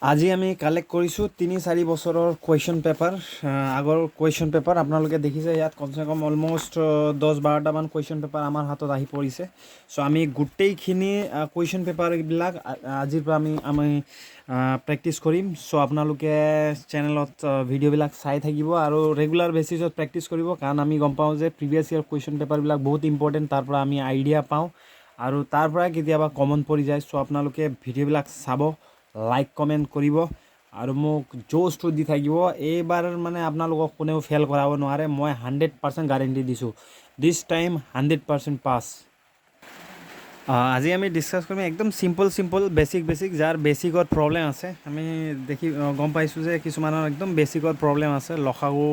আজি আমি কালেক্ট কৰিছোঁ 3-4 বছৰৰ কুৱেশ্যন পেপাৰ আগৰ কুৱেশ্যন পেপাৰ আপোনালোকে দেখিছে ইয়াত কমচে কম অলম'ষ্ট 10-12টামান কুৱেশ্যন পেপাৰ আমাৰ হাতত আহি পৰিছে চ' আমি গোটেইখিনি কুৱেশ্যন পেপাৰবিলাক আজিৰ পৰা আমি প্ৰেক্টিছ কৰিম চ' আপোনালোকে চেনেলত ভিডিঅ'বিলাক চাই থাকিব আৰু ৰেগুলাৰ বেচিছত প্ৰেক্টিছ কৰিব কাৰণ আমি গম পাওঁ যে প্ৰিভিয়াছ ইয়েৰ কুৱেশ্যন পেপাৰবিলাক বহুত ইম্পৰ্টেণ্ট তাৰ পৰা আমি আইডিয়া পাওঁ আৰু তাৰ পৰা কেতিয়াবা কমন পৰি যায় চ' আপোনালোকে ভিডিঅ'বিলাক চাব লাইক কমেণ্ট কৰিব আৰু মোক জ'চটো দি থাকিব এইবাৰ মানে আপোনালোকক কোনেও ফেইল কৰাব নোৱাৰে মই 100% গাৰেণ্টি দিছোঁ দিছ টাইম 100% পাছ আজি আমি ডিছকাছ কৰিম একদম চিম্পল বেছিক যাৰ বেছিকত প্ৰব্লেম আছে আমি গম পাইছোঁ যে কিছুমানৰ একদম বেছিকত প্ৰব্লেম আছে লসাগু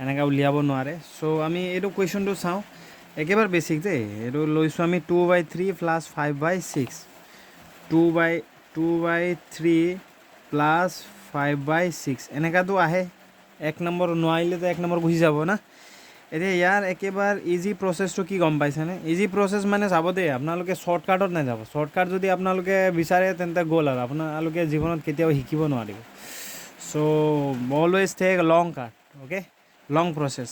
এনেকৈ উলিয়াব নোৱাৰে চ' আমি এইটো কুৱেশ্যনটো চাওঁ একেবাৰে বেছিক দেই এইটো লৈছোঁ আমি 2/3 + 5/6 2/3 + 5/6 এনেকুৱাতো আহে এক নম্বৰ নোৱাৰিলেতো এক নম্বৰ গুচি যাব না এতিয়া ইয়াৰ একেবাৰে ইজি প্ৰচেছটো কি গম পাইছেনে ইজি প্ৰচেছ মানে চাব দেই আপোনালোকে শ্বৰ্টকাটত নাযাব শ্বৰ্টকাট যদি আপোনালোকে বিচাৰে তেন্তে গ'ল আৰু আপোনালোকে জীৱনত কেতিয়াও শিকিব নোৱাৰিব চ' অলৱেজ টেক লং কাট অ'কে লং প্ৰচেছ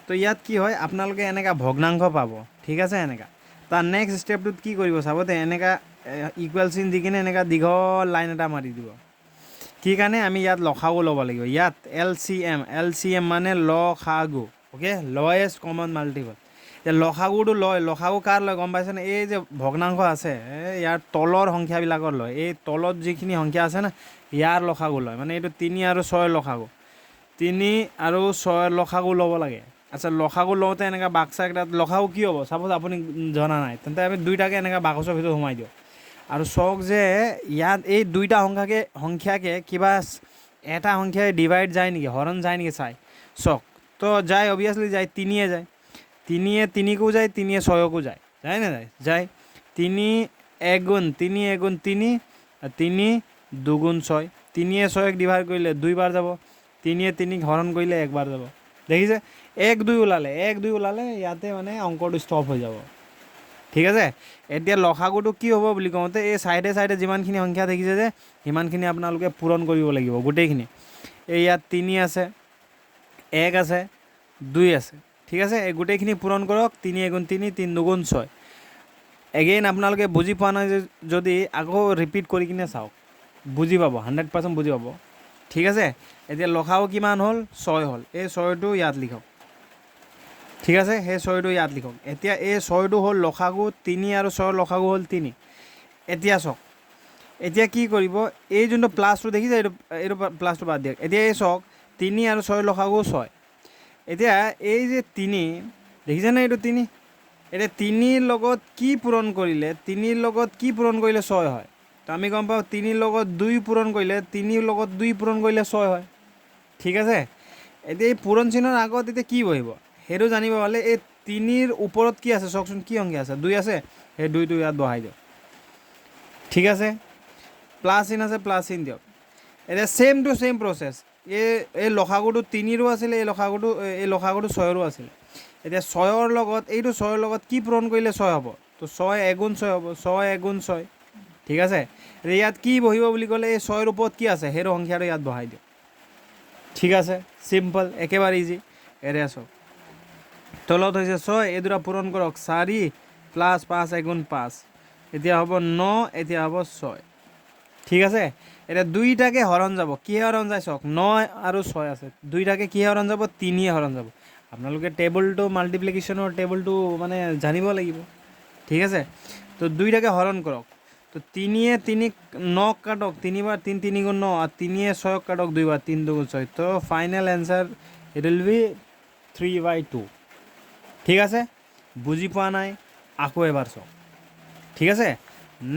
তো ইয়াত কি হয় আপোনালোকে এনেকুৱা ভগ্নাংশ পাব ঠিক আছে এনেকুৱা তাৰ নেক্সট ষ্টেপটোত কি কৰিব চাব দেই এনেকুৱা ইকুৱেল চিন দি কিনে এনেকুৱা দীঘল লাইন এটা মাৰি দিব কি কাৰণে আমি ইয়াত লসাগু ল'ব লাগিব ইয়াত LCM মানে লসাগু অ'কে লয়েষ্ট কমন মাল্টিপল এতিয়া লসাগুটো লসাগু কাৰ লয় গম পাইছেনে এই যে ভগ্নাংশ আছে ইয়াৰ তলৰ সংখ্যাবিলাকৰ লয় এই তলত যিখিনি সংখ্যা আছে না ইয়াৰ লসাগু লয় মানে এইটো 3 আৰু 6 লসাগু 3 আৰু 6 লসাগু ল'ব লাগে আচ্ছা লসাগু লওঁতে এনেকুৱা বাক্সা এটাত লসাগু কি হ'ব চাপ'জ আপুনি জনা নাই তেন্তে আমি দুইটাকে এনেকুৱা বাকচৰ ভিতৰত সোমাই দিওঁ আৰু চাওক যে ইয়াত এই দুইটা সংখ্যাকে কিবা এটা সংখ্যাই ডিভাইড যায় নেকি হৰণ যায় নেকি চাই চাওক তো যায় অবভিয়াছলি যায় 3 যায় 3 3কো যায় 3 6কো যায় যায় না যায় 3 এগুণ 3 এগুণ 3 3 দুগুণ 6 3 6ক ডিভাইড কৰিলে 2বাৰ যাব 3 3ক হৰণ কৰিলে 1বাৰ যাব দেখিছে 1 2 ওলালে ইয়াতে মানে অংকটো ষ্টপ হৈ যাব ঠিক আছে এতিয়া লসাগুটো কি হ'ব বুলি কওঁতে এই চাইডে যিমানখিনি সংখ্যা দেখিছে যে সিমানখিনি আপোনালোকে পূৰণ কৰিব লাগিব গোটেইখিনি এই ইয়াত 3 আছে 1 আছে 2 আছে ঠিক আছে এই গোটেইখিনি পূৰণ কৰক 3 এগুণ 3 3 দুগুণ 6 এগেইন আপোনালোকে বুজি পোৱা নাই যদি আকৌ ৰিপিট কৰি কিনে চাওক বুজি পাব 100% বুজি পাব ঠিক আছে এতিয়া লসাগু কিমান হ'ল 6 হ'ল এই 6টো ইয়াত লিখক ঠিক আছে সেই 6টো ইয়াত লিখক এতিয়া এই 6টো হ'ল লসাগু 3 আৰু 6 লসাগু হ'ল 3 এতিয়া চাওক এতিয়া কি কৰিব এই যোনটো প্লাছটো দেখিছে এইটো প্লাছটো বাদ দিয়ক এতিয়া এই চাওক 3 আৰু 6 লসাগু 6 এতিয়া এই যে 3 দেখিছে না এইটো 3 এতিয়া 3ৰ লগত কি পূৰণ কৰিলে 6 হয় তো আমি গম পাওঁ 3ৰ লগত 2 পূৰণ কৰিলে 3ৰ লগত 2 পূৰণ কৰিলে 6 হয় ঠিক আছে এতিয়া এই পূৰণ চিহ্নৰ আগত এতিয়া কি বহিব সেইটো জানিব হ'লে এই 3ৰ ওপৰত কি আছে চাওকচোন কি সংখ্যা আছে 2 আছে সেই 2টো ইয়াত বহাই দিয়ক ঠিক আছে প্লাছ চিন আছে প্লাছ চিন দিয়ক এতিয়া ছেম টু ছেম প্ৰচেছ এই লসাগুটো 3ৰো আছিলে এই লসাগুটো 6ৰো আছিলে এতিয়া 6ৰ লগত এইটো 6ৰ লগত কি পূৰণ কৰিলে 6 হ'ব তো 6 এগুণ 6 হ'ব 6 এগুণ 6 ঠিক আছে এতিয়া ইয়াত কি বহিব বুলি ক'লে এই 6ৰ ওপৰত কি আছে সেইটো সংখ্যাটো ইয়াত বহাই দিয়ক ঠিক আছে চিম্পল একেবাৰে ইজি এৰে চাওক তলত হৈছে 6 এই দুটা পূৰণ কৰক 4 প্লাছ 5 এগুণ 5 এতিয়া হ'ব 9 এতিয়া হ'ব 6 ঠিক আছে এতিয়া দুইটাকে হৰণ যাব কিহে হৰণ যায় চাওক 9 আৰু 6 আছে দুইটাকে কিহে হৰণ যাব 3 হৰণ যাব আপোনালোকে টেবুলটো মাল্টিপ্লিকেশ্যনৰ টেবুলটো মানে জানিব লাগিব ঠিক আছে তো দুইটাকে হৰণ কৰক তো 3 3 9 কাটক 3বাৰ 3 3 গুণ 9 আৰু 3 6 কাটক 2বাৰ 3 দুগুণ 6 তো final answer it will be 3/2 ঠিক আছে বুজি পোৱা নাই আকৌ এবাৰ চাওক ঠিক আছে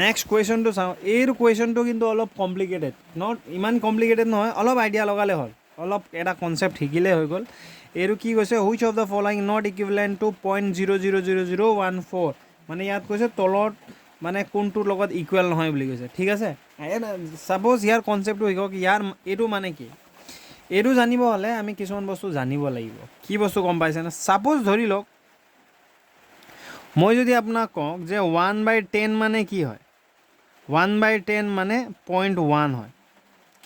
নেক্সট কুৱেশ্যনটো চাওঁ এইটো কুৱেশ্যনটো কিন্তু অলপ কমপ্লিকেটেড নট ইমান কমপ্লিকেটেড নহয় অলপ আইডিয়া লগালে হ'ল অলপ এটা কনচেপ্ট শিকিলে হৈ গ'ল এইটো কি কৈছে which of the following not equivalent to 0.00014 মানে ইয়াত কৈছে তলত মানে কোনটোৰ লগত ইকুৱেল নহয় বুলি কৈছে ঠিক আছে ছাপ'জ ইয়াৰ কনচেপ্টটো শিকক ইয়াৰ এইটো মানে কি এইটো জানিব হ'লে আমি কিছুমান বস্তু জানিব লাগিব কি বস্তু গম পাইছেনে ছাপ'জ ধৰি লওক মই যদি আপোনাক কওঁ যে 1/10 মানে কি হয় 1/10 মানে 0.1 হয়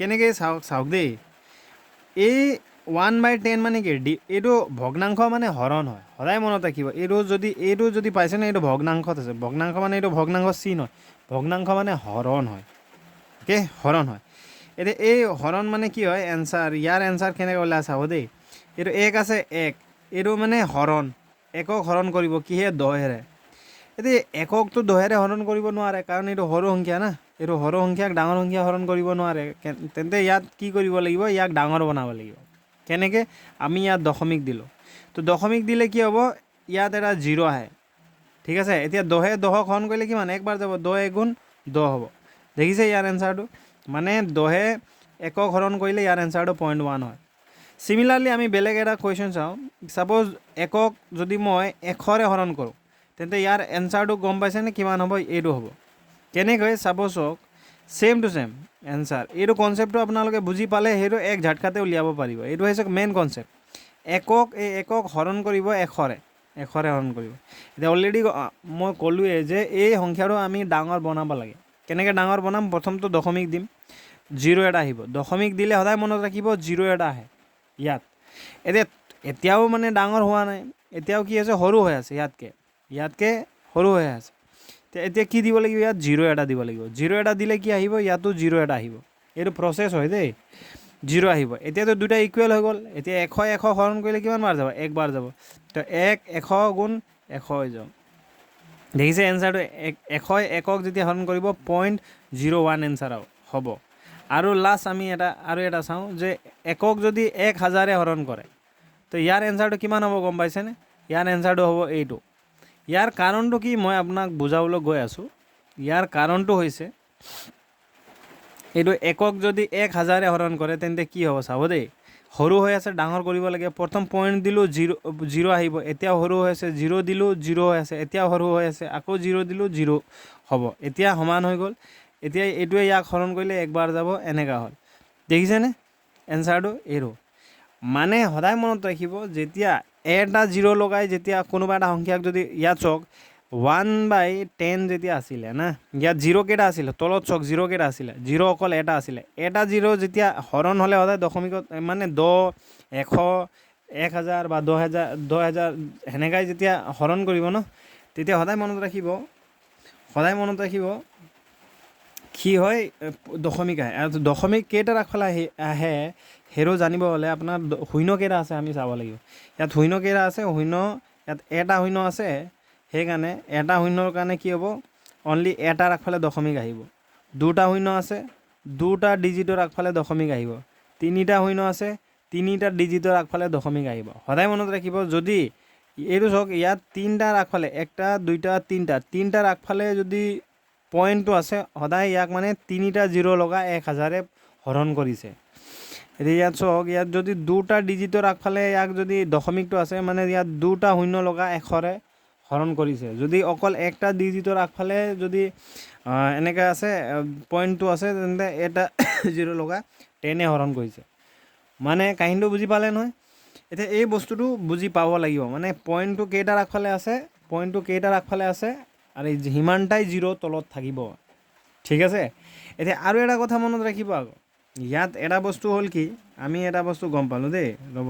কেনেকৈ চাওক দেই, এই 1/10 মানে কি এইটো ভগ্নাংশ মানে হৰণ হয়, সদায় মনত ৰাখিব। এইটো যদি পাইছে ন, এইটো ভগ্নাংশত আছে। ভগ্নাংশ মানে এইটো ভগ্নাংশ চি নহয়, ভগ্নাংশ মানে হৰণ হয়। অ'কে, হৰণ হয়। এতিয়া এই হৰণ মানে কি হয়, এনচাৰ, ইয়াৰ এনচাৰ কেনেকৈ ওলাই চাব দেই। এইটো 1 আছে 1, এইটো মানে হৰণ, একক হৰণ কৰিব কিহে, 10ৰে। এতিয়া এককটো 10ৰে হৰণ কৰিব নোৱাৰে, কাৰণ এইটো সৰু সংখ্যা না। এইটো সৰু সংখ্যাক ডাঙৰ সংখ্যা হৰণ কৰিব নোৱাৰে। তেন্তে ইয়াত কি কৰিব লাগিব, ইয়াক ডাঙৰ বনাব লাগিব। কেনেকৈ, আমি ইয়াত দশমিক দিলোঁ, তো দশমিক দিলে কি হ'ব, ইয়াত এটা 0 আহে। ঠিক আছে, এতিয়া 10ে 10ক হৰণ কৰিলে কিমান, একবাৰ যাব, 10 এগুণ 10 হ'ব। দেখিছে ইয়াৰ এনচাৰটো, মানে 10ে একক হৰণ কৰিলে ইয়াৰ এনচাৰটো 0.1 হয়। চিমিলাৰলি আমি বেলেগ এটা কুৱেশ্যন চাওঁ। ছাপ'জ একক যদি মই 100ৰে হৰণ কৰোঁ, তেন্তে ইয়াৰ এনচাৰটো গম পাইছেনে কিমান হ'ব, এইটো হ'ব। কেনেকৈ, ছাপ'জ চাওক, ছেম টু ছেম এনচাৰ। এইটো কনচেপ্টটো আপোনালোকে বুজি পালে সেইটো এক ঝাটকাতে উলিয়াব পাৰিব। এইটো হৈছে মেইন কনচেপ্ট। একক হৰণ কৰিব 100ৰে হৰণ কৰিব। এতিয়া অলৰেডি মই ক'লোৱে যে এই সংখ্যাটো আমি ডাঙৰ বনাব লাগে। কেনেকৈ ডাঙৰ বনাম, প্ৰথমটো দশমিক দিম, 0 এটা আহিব। দশমিক দিলে সদায় মনত ৰাখিব 0 এটা আহে ইয়াত। এতিয়াও মানে ডাঙৰ হোৱা নাই, এতিয়াও কি আছে, সৰু হৈ আছে, ইয়াতকৈ সৰু হৈ আছে। এতিয়া কি দিব লাগিব, ইয়াত 0 এটা দিব লাগিব। 0 এটা দিলে কি আহিব, ইয়াতো 0 এটা আহিব। এইটো প্ৰচেছ হয় দেই, 0 আহিব। এতিয়াতো দুটা ইকুৱেল হৈ গ'ল। এতিয়া 100 হৰণ কৰিলে কিমান বাৰ যাব, একবাৰ যাব। তো 100 গুণ 100 হৈ যাব। দেখিছে এনচাৰটো, 100 একক যেতিয়া হৰণ কৰিব 0.01 এনচাৰ হ'ব। আৰু লাষ্ট আমি আৰু এটা চাওঁ যে একক যদি 1000ৰে হৰণ কৰে, তো ইয়াৰ এনচাৰটো কিমান হ'ব গম পাইছেনে? ইয়াৰ এনচাৰটো হ'ব এইটো। ইয়াৰ কাৰণটো কি, মই আপোনাক বুজাবলৈ গৈ আছোঁ। ইয়াৰ কাৰণটো হৈছে, এইটো একক যদি 1000ৰে হৰণ কৰে, তেন্তে কি হ'ব চাব দেই। সৰু হৈ আছে, ডাঙৰ কৰিব লাগে। প্ৰথম পইণ্ট দিলোঁ, 0 আহিব। এতিয়াও সৰু হৈ আছে, 0 দিলোঁ, 0 হৈ আছে। এতিয়াও সৰু হৈ আছে, আকৌ 0 দিলোঁ, 0 হ'ব। এতিয়া সমান হৈ গ'ল। এতিয়া এইটোৱে ইয়াক হৰণ কৰিলে একবাৰ যাব, এনেকুৱা হ'ল। দেখিছেনে এনচাৰটো, এইটো মানে সদায় মনত ৰাখিব, যেতিয়া এটা 0 লগাই, যেতিয়া কোনোবা এটা সংখ্যাক যদি, ইয়াত চাওক 1/10 যেতিয়া আছিলে না, ইয়াত 0 কেইটা আছিলে, তলত চাওক 0 কেইটা আছিলে, 0 অকল এটা আছিলে। এটা 0 যেতিয়া হৰণ হ'লে সদায় দশমিকত, মানে 10, 100, 1000 বা 10,000 সেনেকাই যেতিয়া হৰণ কৰিব ন, তেতিয়া সদায় মনত ৰাখিব কি হয়, দশমিক আহে। আৰু দশমিক কেইটাৰ আগফালে আহে সেইটো জানিব হ'লে আপোনাৰ শূন্য কেইটা আছে আমি চাব লাগিব। ইয়াত শূন্য কেইটা আছে, ইয়াত এটা শূন্য আছে, সেইকাৰণে এটা শূন্যৰ কাৰণে কি হ'ব, অনলি এটাৰ আগফালে দশমিক আহিব। দুটা শূন্য আছে, দুটা ডিজিটৰ আগফালে দশমিক আহিব। তিনিটা শূন্য আছে, তিনিটা ডিজিটৰ আগফালে দশমিক আহিব। সদায় মনত ৰাখিব, যদি এইটো চাওক, ইয়াত তিনিটাৰ আগফালে, একটা, দুইটা, তিনিটাৰ আগফালে যদি পইণ্টটো আছে, সদায় ইয়াক মানে 3টা 0 লগা 1000ৰে হৰণ কৰিছে। এতিয়া ইয়াত চাওক, ইয়াত যদি দুটা ডিজিটৰ আগফালে ইয়াক যদি দশমিকটো আছে, মানে ইয়াত দুটা শূন্য লগা 100ৰে হৰণ কৰিছে। যদি অকল একটা ডিজিটৰ আগফালে যদি এনেকৈ আছে, পইণ্টটো আছে, তেন্তে এটা 0 লগা 10এ হৰণ কৰিছে। মানে কাহিনীটো বুজি পালে নহয়? এতিয়া এই বস্তুটো বুজি পাব লাগিব, মানে পইণ্টটো কেইটাৰ আগফালে আছে, আৰু সিমানটাই 0 তলত থাকিব। ঠিক আছে, এতিয়া আৰু এটা কথা মনত ৰাখিব আকৌ। ইয়াত এটা বস্তু হ'ল কি, আমি এটা বস্তু গম পালোঁ দেই, ৰ'ব।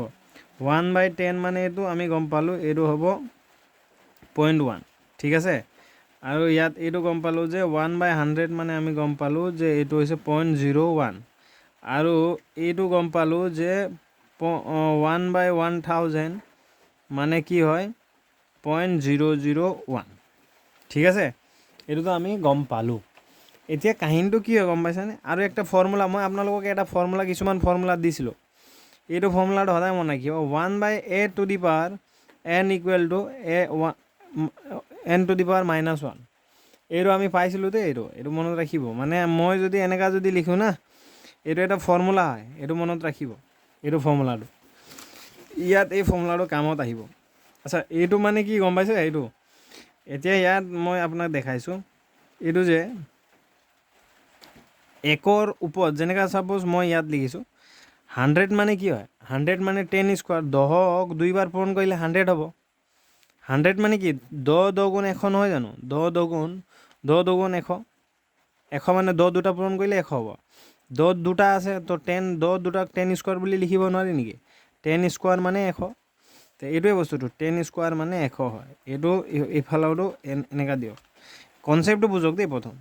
1/10 মানে এইটো আমি গম পালোঁ, এইটো হ'ব 0.1। ঠিক আছে, আৰু ইয়াত এইটো গম পালোঁ যে 1/100 মানে আমি গম পালোঁ যে এইটো হৈছে 0.01। আৰু এইটো গম পালোঁ যে 1/1000 মানে কি হয়, 0.001। ঠিক আছে, এইটোতো আমি গম পালোঁ। এতিয়া কাহিনীটো কি হয় গম পাইছেনে? আৰু একটা ফৰ্মুলা, মই আপোনালোকক এটা কিছুমান ফৰ্মুলা দিছিলোঁ। এইটো ফৰ্মুলাটো সদায় মনত ৰাখিব, 1/n = n⁻1। এইটো আমি পাইছিলোঁ দেই, এইটো মনত ৰাখিব। মানে মই যদি এনেকুৱা যদি লিখোঁ না, এইটো এটা ফৰ্মুলা হয়, এইটো মনত ৰাখিব। এইটো ফৰ্মুলাটো ইয়াত, এই ফৰ্মুলাটো কামত আহিব। আচ্ছা, এইটো মানে কি গম পাইছে? এইটো এতিয়া ইয়াত মই আপোনাক দেখাইছোঁ, এইটো যে একৰ ওপৰত, যেনেকৈ ছাপ'জ মই ইয়াত লিখিছোঁ 100 মানে কি হয়, 100 মানে 10 স্কোৱাৰ, 10ক 2 বাৰ পূৰণ কৰিলে 100 হ'ব। 100 মানে কি, 10 2 100 নহয় জানো? 10 2 100 মানে 10 দুটা পূৰণ কৰিলে 100 হ'ব। 10 দুটা আছে তো 10 10 দুটাক 10 স্কোয়ার বুলি লিখিব নোৱাৰি নেকি 10 স্কোয়াৰ মানে 100 তো এইটোৱে বস্তুটো 10 স্কোয়াৰ মানে 100 হয় এইটো এইফালৰটো এনেকা দিয়ক কনসেপ্টটো বুঝক দেই প্ৰথম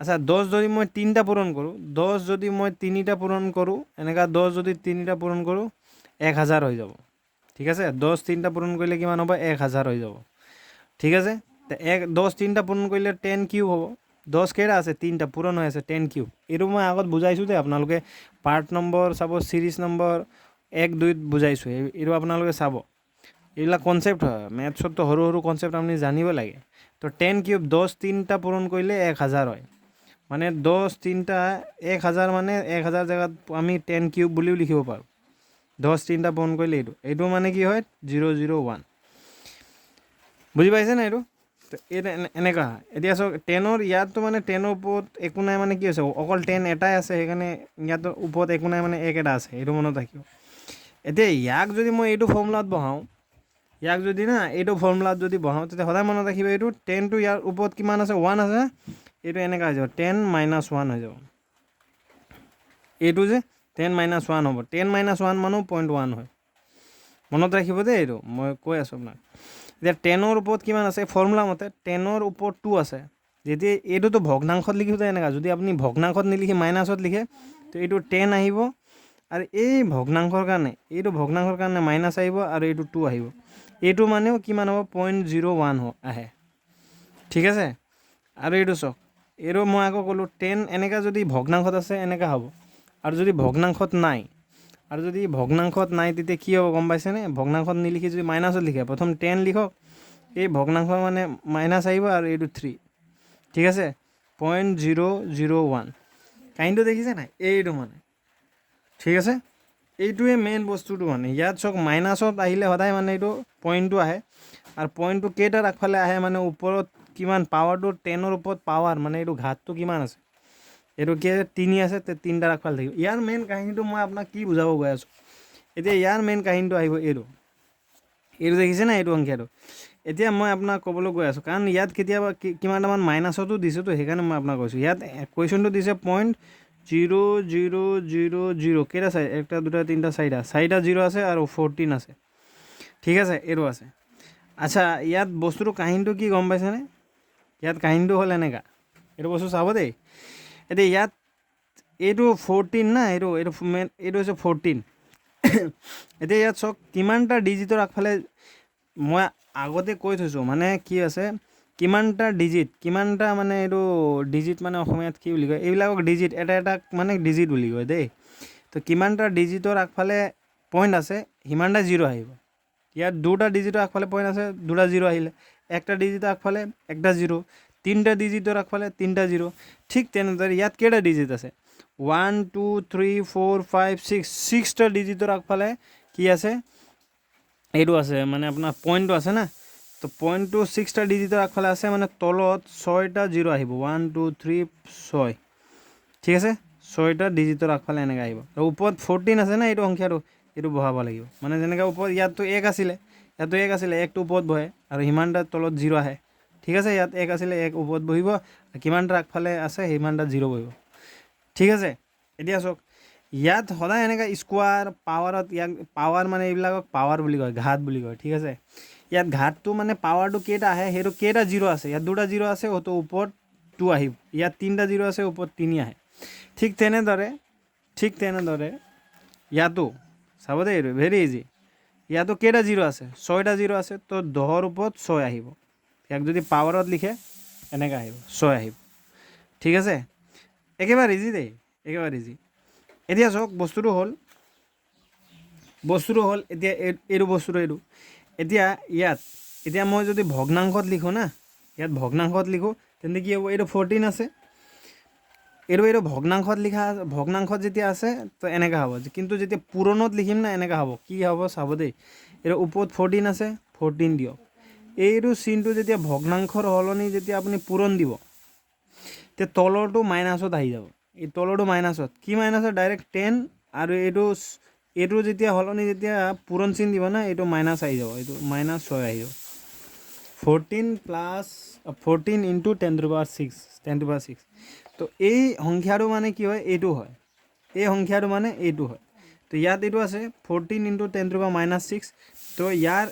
আচ্ছা 10 যদি মই 3টা পূৰণ কৰোঁ 10 যদি মই 3টা পূৰণ কৰোঁ এনেকা 10 যদি 3টা পূৰণ কৰোঁ 1000 হৈ যাব ঠিক আছে 10 3টা পূৰণ কৰিলে কিমান হ'ব 1000 হৈ যাব ঠিক আছে তো 10 3টা পূৰণ কৰিলে 10 কিউব হ'ব 10 কেইটা আছে 3টা পূৰণ হৈ আছে 10 কিউব এইটো মই আগত বুজাইছোঁ দেই আপোনালোকে পাৰ্ট নম্বৰ চাব সিৰিজ নম্বৰ 1 2 বুজাইছোঁ এইটো আপোনালোকে চাব এইবিলাক কনসেপ্ট হয় মেথছতো সৰু সৰু কনসেপ্ট আপুনি জানিব লাগে তো 10 কিউব 10 3টা পূৰণ কৰিলে 1000 হয় মানে 10 3টা 1000 মানে 1000 জেগাত আমি 10 কিউব বুলিও লিখিব পাৰোঁ 10 3টা পূৰণ কৰিলে এইটো মানে কি হয় 001 বুজি পাইছে না এইটো তো এইটো এনেকুৱা হয় এতিয়া চাওক 10ৰ ইয়াততো মানে 10ৰ ওপৰত একো নাই মানে কি আছে অকল 10 এটাই আছে সেইকাৰণে ইয়াতৰ ওপৰত একো নাই মানে এক এটা আছে এইটো মনত ৰাখিব এতিয়া ইয়াক যদি মই এইটো ফৰ্মুলাত বহাওঁ ইয়াক যদি না এইটো ফৰ্মুলাত যদি বহাওঁ তেতিয়া সদায় মনত ৰাখিব এইটো 10টো ইয়াৰ ওপৰত কিমান আছে 1 আছে এইটো এনেকুৱা হৈ যাব 10 - 1 হৈ যাব এইটো যে 10 - 1 হ'ব 10 - 1 মানো 0.1 হয় মনত ৰাখিব দেই এইটো মই কৈ আছোঁ আপোনাক এতিয়া 10ৰ ওপৰত কিমান আছে ফৰ্মুলা মতে 10ৰ ওপৰত 2 আছে যেতিয়া এইটোতো ভগ্নাংশত লিখোঁতে এনেকুৱা যদি আপুনি ভগ্নাংশত নিলিখি মাইনাছত লিখে তো এইটো 10 আহিব আৰু এই ভগ্নাংশৰ কাৰণে মাইনাছ আহিব আৰু এইটো 2 আহিব এইটো মানেও কিমান হ'ব 0.01 আহে ঠিক আছে আৰু এইটো চাওক এইটো মই আকৌ ক'লোঁ 10 এনেকা যদি ভগ্নাংশত আছে এনেকা হ'ব আৰু যদি ভগ্নাংশত নাই তেতিয়া কি হ'ব গম পাইছেনে ভগ্নাংশত নিলিখি যদি মাইনাছত লিখে প্ৰথম 10 লিখক এই ভগ্নাংশ মানে মাইনাছ আহিব আৰু এইটো 3 ঠিক আছে 0.001 কাহিনীটো দেখিছে নাই এইটো মানে ঠিক আছে এইটোৱে মেইন বস্তুটো মানে ইয়াত চাওক মাইনাছত আহিলে সদায় মানে এইটো পইণ্টটো আহে আৰু পইণ্টটো কেইটাৰ আগফালে আহে মানে ওপৰত কিমান পাৱাৰটো 10ৰ ওপৰত পাৱাৰ মানে এইটো ঘাতটো কিমান আছে এইটো কি 3 আছে 3টাৰ আগফালে থাকিব ইয়াৰ মেইন কাহিনীটো মই আপোনাক কি বুজাব গৈ আছোঁ এতিয়া ইয়াৰ মেইন কাহিনীটো আহিব এইটো দেখিছে না এইটো সংখ্যাটো এতিয়া মই আপোনাক ক'বলৈ গৈ আছোঁ কাৰণ ইয়াত কেতিয়াবা কিমানটামান মাইনাছতো দিছোঁতো সেইকাৰণে মই আপোনাক কৈছোঁ ইয়াত কুৱেশ্যনটো দিছে 0.0000 কেইটা চাই 1 2 3 4টা 0 আছে আৰু 14 আছে ঠিক আছে এইটো আছে আচ্ছা ইয়াত বস্তুটো কাহিনীটো কি গম পাইছেনে ইয়াত কাহিনীটো হ'ল এনেকা এইটো বস্তু চাব দেই এতিয়া ইয়াত এইটো 14 না এইটো হৈছে 14 এতিয়া ইয়াত চাওক কিমানটা ডিজিটৰ আগফালে মই আগতে কৈ থৈছোঁ মানে কি আছে কিমানটা মানে এইটো ডিজিট মানে অসমীয়াত কি বুলি কয় এইবিলাকক ডিজিট এটা মানে ডিজিট বুলি কয় দেই তো কিমানটা ডিজিটৰ আগফালে পইণ্ট আছে সিমানটা 0 আহিব ইয়াত 2টা ডিজিটৰ আগফালে পইণ্ট আছে 2টা 0 আহিলে একটা ডিজিটৰ আগফালে একটা 0 3টা ডিজিটৰ আগফালে 3টা 0 ঠিক তেনেদৰে ইয়াত কেইটা ডিজিট আছে 1 2 3 4 5 6 6টা ডিজিটৰ আগফালে কি আছে এইটো আছে মানে আপোনাৰ পইণ্টটো আছে না তো পইণ্টটো 6টা ডিজিটৰ আগফালে আছে মানে তলত 6টা 0 আহিব 1 2 3 6 ঠিক আছে 6টা ডিজিটৰ আগফালে এনেকৈ আহিব আৰু ওপৰত 14 আছে না এইটো সংখ্যাটো এইটো বহাব লাগিব মানে যেনেকৈ ওপৰত ইয়াততো 1 আছিলে 1টো ওপৰত বহে আৰু সিমানটা তলত 0 আহে ঠিক আছে ইয়াত 1 আছিলে 1 ওপৰত বহিব কিমানটা আগফালে আছে সিমানটা 0 বহিব ঠিক আছে এতিয়া চাওক ইয়াত সদায় এনেকৈ স্কোৱাৰ পাৱাৰত ইয়াক পাৱাৰ মানে এইবিলাকক পাৱাৰ বুলি কয় ঘাত বুলি কয় ঠিক আছে ইয়াত ঘাতটো মানে পাৱাৰটো কেইটা আহে সেইটো কেইটা 0 আছে ইয়াত 2টা 0 আছে তো ওপৰত 2 আহিব ইয়াত 3টা 0 আছে ওপৰত 3 আহে ঠিক তেনেদৰে ইয়াতো চাব দেই এইটো ভেৰি ইজি ইয়াতো কেইটা 0 আছে 6টা 0 আছে তো 10ৰ ওপৰত 6 আহিব ইয়াক যদি পাৱাৰত লিখে এনেকৈ আহিব 6 আহিব ঠিক আছে একেবাৰে ইজি দেই একেবাৰে ইজি এতিয়া চাওক বস্তুটো হ'ল এতিয়া এইটো এতিয়া এতিয়া মই যদি ভগ্নাংশত লিখোঁ না ইয়াত ভগ্নাংশত লিখোঁ তেন্তে কি হ'ব এইটো 14 আছে এইটো ভগ্নাংশত যেতিয়া আছে তো এনেকুৱা হ'ব কিন্তু যেতিয়া পূৰণত লিখিম না এনেকুৱা হ'ব কি হ'ব চাব দেই এইটো ওপৰত 14 আছে 14 দিয়ক এইটো চিনটো যেতিয়া ভগ্নাংশৰ সলনি যেতিয়া আপুনি পূৰণ দিব তেতিয়া তলৰটো মাইনাছত আহি যাব এই তলৰটো মাইনাছত কি মাইনাছত ডাইৰেক্ট 10 আৰু এইটো যেতিয়া সলনি যেতিয়া পূৰণ চিন দিব না এইটো মাইনাছ আহি যাব এইটো -6 আহি যাব 14 × 10⁶ তো এই সংখ্যাটো মানে কি হয় এইটো হয় এই সংখ্যাটো মানে এইটো হয় তো ইয়াত এইটো আছে 14 × 10⁻⁻6 তো ইয়াৰ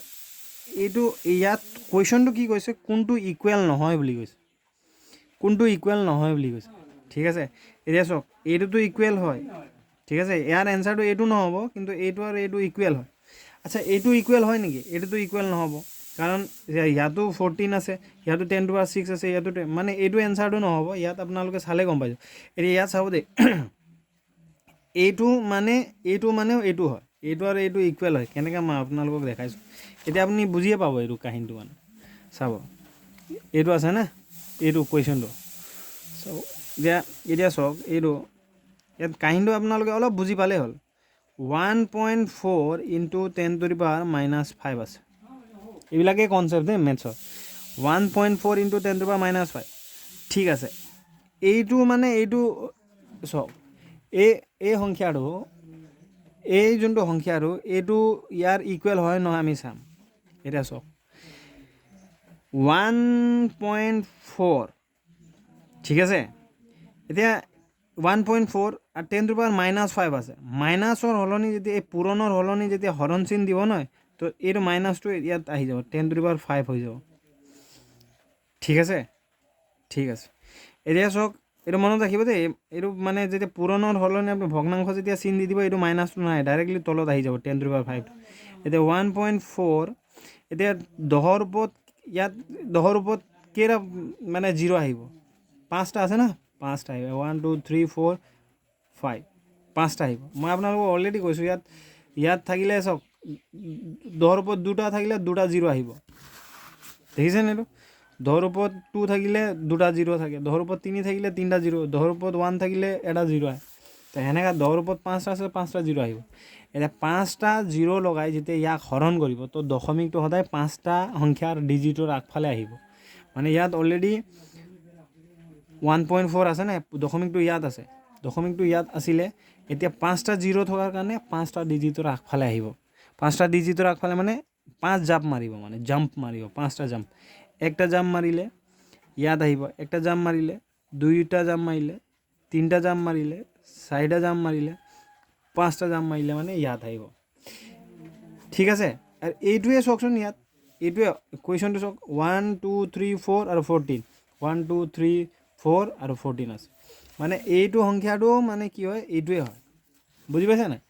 এইটো ইয়াত কুৱেশ্যনটো কি কৈছে কোনটো ইকুৱেল নহয় বুলি কৈছে কোনটো ইকুৱেল নহয় বুলি কৈছে ঠিক আছে এতিয়া চাওক এইটোতো ইকুৱেল হয় ঠিক আছে ইয়াৰ এনচাৰটো এইটো নহ'ব কিন্তু এইটো আৰু এইটো ইকুৱেল হয় আচ্ছা এইটো ইকুৱেল হয় নেকি এইটোতো ইকুৱেল নহ'ব কাৰণ ইয়াতো 14 আছে ইয়াতো 10⁻6 আছে ইয়াতো মানে এইটো এনচাৰটো নহ'ব ইয়াত আপোনালোকে চালে গম পাইছোঁ এতিয়া ইয়াত চাব দেই এইটো মানেও এইটো হয় এইটো আৰু এইটো ইকুৱেল হয় কেনেকৈ মই আপোনালোকক দেখাইছোঁ এতিয়া আপুনি বুজিয়ে পাব এইটো কাহিনীটো মানে চাব এইটো আছে না এইটো কুৱেশ্যনটো চাব এতিয়া চাওক এইটো ইয়াত কাহিনীটো আপোনালোকে অলপ বুজি পালেই হ'ল 1.4 × 10⁻⁻5 আছে এইবিলাকেই কনচেপ্ট দেই মেথছৰ 1.4 × 10⁻⁻5 ঠিক আছে এইটো মানে এইটো চাওক এই সংখ্যাটো এই যোনটো সংখ্যাটো এইটো ইয়াৰ ইকুৱেল হয় নহয় আমি চাম এতিয়া চাওক 1.4 ঠিক আছে এতিয়া 1.4 আৰু 10⁻⁻5 আছে মাইনাছৰ সলনি যদি এই পূৰণৰ সলনি যেতিয়া হৰণ চিন দিব নহয় তো এইটো মাইনাছটো ইয়াত আহি যাব 10⁻5 হৈ যাব ঠিক আছে এতিয়া চাওক এইটো মনত ৰাখিব দেই এইটো মানে যেতিয়া পূৰণৰ সলনি আপুনি ভগ্নাংশ যেতিয়া চিন দি দিব এইটো মাইনাছটো নাই ডাইৰেক্টলি তলত আহি যাব 10⁻5 এতিয়া 1.4 এতিয়া 10ৰ ওপৰত ইয়াত 10ৰ ওপৰত কেইটা মানে 0 আহিব 5টা আছে না 5টা আহিব 1 2 3 4 5 5টা আহিব মই আপোনালোকক অলৰেডি কৈছোঁ ইয়াত থাকিলে চাওক 10ৰ ওপৰত 2টা থাকিলে 2টা 0 আহিব দেখিছেনে এইটো 10ৰ ওপৰত 2 থাকিলে 2টা 0 থাকে 10ৰ ওপৰত 3 থাকিলে 3টা 0 10ৰ ওপৰত 1 থাকিলে এটা 0 আহে তো সেনেকৈ 10ৰ ওপৰত 5টা আছে 5টা 0 আহিব এতিয়া 5টা 0 লগাই যেতিয়া ইয়াক হৰণ কৰিব তো দশমিকটো সদায় 5টা সংখ্যাৰ ডিজিটৰ আগফালে আহিব মানে ইয়াত অলৰেডি 1.4 আছে নে দশমিকটো ইয়াত আছে দশমিকটো ইয়াত আছিলে এতিয়া 5টা 0 থকাৰ কাৰণে 5টা ডিজিটৰ আগফালে আহিব 5টা ডিজিটৰ আগফালে মানে 5 জাম্প মাৰিব মানে জাম্প মাৰিব 5টা জাম্প একটা জাম্প মাৰিলে ইয়াত আহিব একটা জাম্প মাৰিলে দুইটা জাম্প মাৰিলে তিনিটা জাম্প মাৰিলে চাৰিটা জাম্প মাৰিলে 5টা জাম্প মাৰিলে মানে ইয়াত আহিব ঠিক আছে আৰু এইটোৱে চাওকচোন ইয়াত এইটোৱে কুৱেশ্যনটো চাওক 1 2 3 4 আৰু 14 1 2 3 4 আৰু 14 আছে মানে এইটো সংখ্যাটো মানে কি হয় এইটোৱে হয় বুজি পাইছে নাই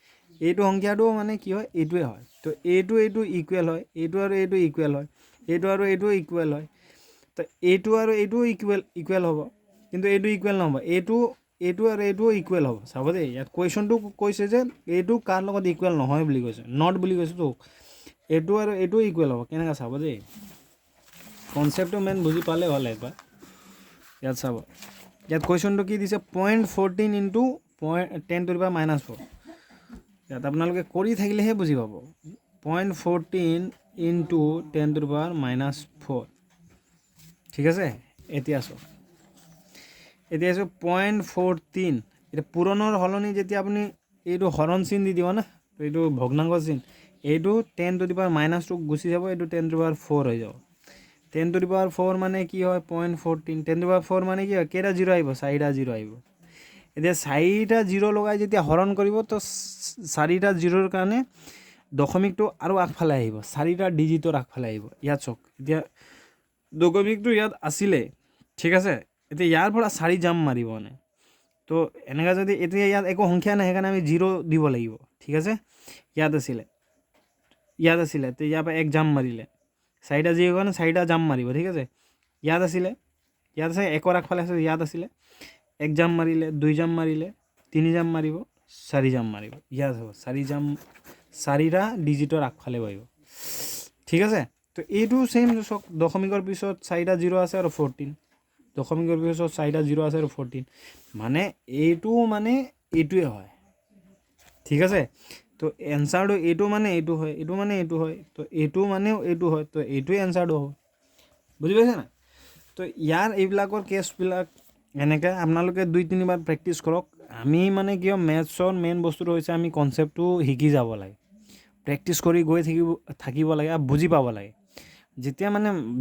এইটো সংখ্যাটো মানে কি হয় এইটোৱে হয় তো এইটো ইকুৱেল হয় এইটো আৰু এইটো ইকুৱেল হয় এইটো আৰু এইটো ইকুৱেল হয় তো এইটো আৰু এইটো ইকুৱেল হ'ব কিন্তু এইটো ইকুৱেল নহ'ব এইটো আৰু এইটো ইকুৱেল হ'ব চাব দেই ইয়াত কুৱেশ্যনটো কৈছে যে এইটো কাৰ লগত ইকুৱেল নহয় বুলি কৈছে নট বুলি কৈছে তো এইটো আৰু এইটো ইকুৱেল হ'ব কেনেকৈ চাব দেই কনচেপ্টটো মেইন বুজি পালে হ'ল একবাৰ ইয়াত চাব ইয়াত কুৱেশ্যনটো কি দিছে 0.14 × 10⁻⁻4 ইয়াত আপোনালোকে কৰি থাকিলেহে বুজি পাব 0.14 × 10⁻⁻4 ঠিক আছে এতিয়া চাওক 0.14 এতিয়া পূৰণৰ সলনি যেতিয়া আপুনি এইটো হৰণ চিন দি দিব না এইটো ভগ্নাংশ চিন এইটো 10⁻⁻2 গুচি যাব এইটো 10⁻4 হৈ যাব 10⁻4 মানে কি হয় 0.14 10⁻4 মানে কি হয় কেইটা 0 আহিব 4টা 0 আহিব এতিয়া 4টা 0 লগাই যেতিয়া হৰণ কৰিব তো 4টা 0ৰ কাৰণে দশমিকটো আৰু আগফালে আহিব 4টা ডিজিটৰ আগফালে আহিব ইয়াত চাওক এতিয়া দশমিকটো ইয়াত আছিলে ঠিক আছে এতিয়া ইয়াৰ পৰা 4 জাম্প মাৰিব মানে তো এনেকৈ যদি এতিয়া ইয়াত একো সংখ্যা নাই সেইকাৰণে আমি 0 দিব লাগিব ঠিক আছে ইয়াত আছিলে তো ইয়াৰ পৰা 1 জাম্প মাৰিলে 4টা 0 কাৰণে 4টা জাম্প মাৰিব ঠিক আছে ইয়াত আছে 1ৰ আগফালে আছে ইয়াত আছিলে 1 জাম্প মাৰিলে 2 জাম্প মাৰিলে 3 জাম্প মাৰিব 4 জাম্প মাৰিব ইয়াত হ'ব 4 জাম্প 4টা ডিজিটৰ আগফালে বহিব ঠিক আছে তো এইটো সেম চাওক দশমিকৰ পিছত 4টা 0 আছে আৰু 14 দশমিকৰ পিছত 4টা 0 আছে আৰু 14 মানে এইটোৱে হয় ঠিক আছে তো এনচাৰটো এইটো মানে এইটো হয় এইটো মানে এইটো হয় তো এইটো মানেও এইটো হয় তো এইটোৱে এনচাৰটো হ'ব বুজি পাইছে না তো ইয়াৰ এইবিলাকৰ কেছবিলাক এনেকৈ আপোনালোকে 2-3 বাৰ প্ৰেক্টিছ কৰক আমি মানে কিয় মেথছৰ মেইন বস্তুটো হৈছে আমি কনচেপ্টটো শিকি যাব লাগে প্ৰেক্টিছ কৰি গৈ থাকিব লাগে আৰু বুজি পাব লাগে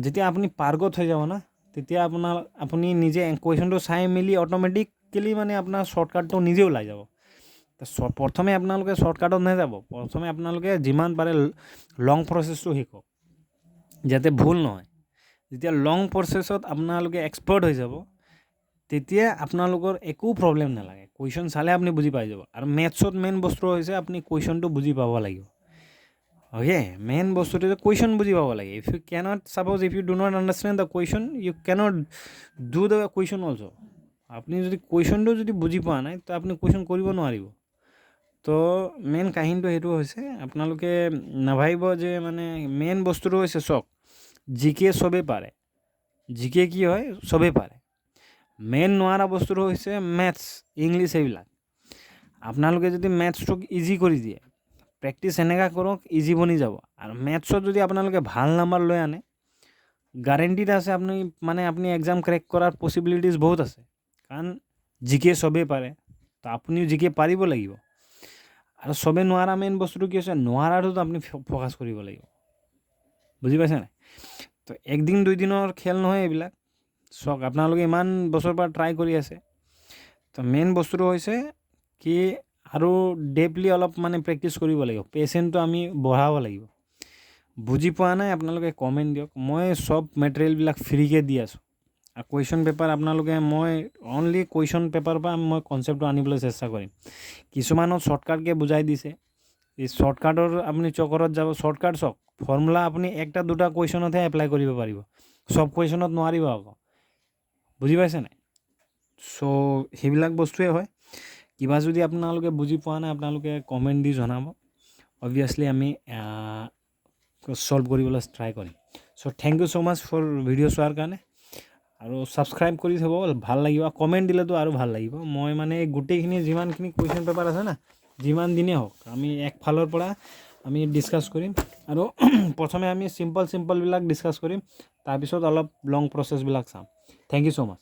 যেতিয়া আপুনি পাৰ্গত হৈ যাব না তেতিয়া আপুনি নিজে কুৱেশ্যনটো চাই মেলি অট'মেটিকেলি মানে আপোনাৰ শ্বৰ্টকাটটো নিজে ওলাই যাব তো প্ৰথমে আপোনালোকে শ্বৰ্টকাটত নাযাব, প্ৰথমে আপোনালোকে যিমান পাৰে লং প্ৰচেছটো শিকক যাতে ভুল নহয়। যেতিয়া লং প্ৰচেছত আপোনালোকে এক্সপাৰ্ট হৈ যাব তেতিয়া আপোনালোকৰ একো প্ৰব্লেম নালাগে, কুৱেশ্যন চালে আপুনি বুজি পাই যাব। আৰু মেথছত মেইন বস্তু হৈছে আপুনি কুৱেশ্যনটো বুজি পাব লাগিব। অ'কে, মেইন বস্তুটো হৈছে কুৱেশ্যন বুজি পাব লাগে। If you cannot suppose if you do not understand the question you cannot do the question also'. আপুনি যদি কুৱেশ্যনটো যদি বুজি পোৱা নাই তো আপুনি কুৱেশ্যন কৰিব নোৱাৰিব। তো মেইন কাহিনীটো সেইটো হৈছে আপোনালোকে নাভাবিব যে মানে মেইন বস্তুটো হৈছে চাওক, জিকে চবেই পাৰে, জিকে কি হয় চবেই পাৰে। মেইন নোৱাৰা বস্তুটো হৈছে মেথছ, ইংলিছ এইবিলাক। আপোনালোকে যদি মেথছটোক ইজি কৰি দিয়ে, প্ৰেক্টিছ এনেকুৱা কৰক ইজি বনি যাব। আৰু মেথছত যদি আপোনালোকে ভাল নাম্বাৰ লৈ আনে গাৰেণ্টিড আছে আপুনি এক্সাম ক্ৰেক কৰাৰ পচিবিলিটিজ বহুত আছে, কাৰণ জিকে চবেই পাৰে। তো আপুনিও জিকে পাৰিব লাগিব। আৰু চবেই নোৱাৰা মেইন বস্তুটো কি হৈছে, নোৱাৰাটোত আপুনি ফ'কাছ কৰিব লাগিব। বুজি পাইছে নাই? তো একদিন দুইদিনৰ খেল নহয় এইবিলাক। চাওক আপোনালোকে ইমান বছৰৰ পৰা ট্ৰাই কৰি আছে, তো মেইন বস্তুটো হৈছে কি আৰু ডেপলি অলপ মানে প্ৰেক্টিছ কৰিব লাগিব, পেচেণ্টটো আমি বঢ়াব লাগিব। বুজি পোৱা নাই আপোনালোকে কমেণ্ট দিয়ক, মই চব মেটেৰিয়েলবিলাক ফ্ৰীকৈ দি আছোঁ। আৰু কুৱেশ্যন পেপাৰ আপোনালোকে মই অনলি কুৱেশ্যন পেপাৰৰ পৰা মই কনচেপ্টটো আনিবলৈ চেষ্টা কৰিম। কিছুমানত শ্বৰ্টকাটকৈ বুজাই দিছে, এই শ্বৰ্টকাটৰ আপুনি চকৰত যাব। শ্বৰ্টকাট চাওক, ফৰ্মুলা আপুনি একটা দুটা কুৱেশ্যনতহে এপ্লাই কৰিব পাৰিব, চব কুৱেশ্যনত নোৱাৰিব আকৌ। বুজি পাইছে নাই? চ' সেইবিলাক বস্তুৱে হয়। কিবা যদি আপোনালোকে বুজি পোৱা নাই আপোনালোকে কমেণ্ট দি জনাব, অবভিয়াছলি আমি ছল্ভ কৰিবলৈ ট্ৰাই কৰিম। So' thank you so' much for video' চোৱাৰ কাৰণে। আৰু ছাবস্ক্ৰাইব কৰি থ'ব, ভাল লাগিব। কমেণ্ট দিলেতো আৰু ভাল লাগিব। মই মানে গোটেইখিনি যিমানখিনি কুৱেশ্যন পেপাৰ আছে না, যিমান দিনেই হওক আমি একফালৰ পৰা আমি ডিছকাছ কৰিম। আৰু প্ৰথমে আমি চিম্পলবিলাক ডিছকাছ কৰিম, তাৰপিছত অলপ লং প্ৰচেছবিলাক চাম। Thank you so' much.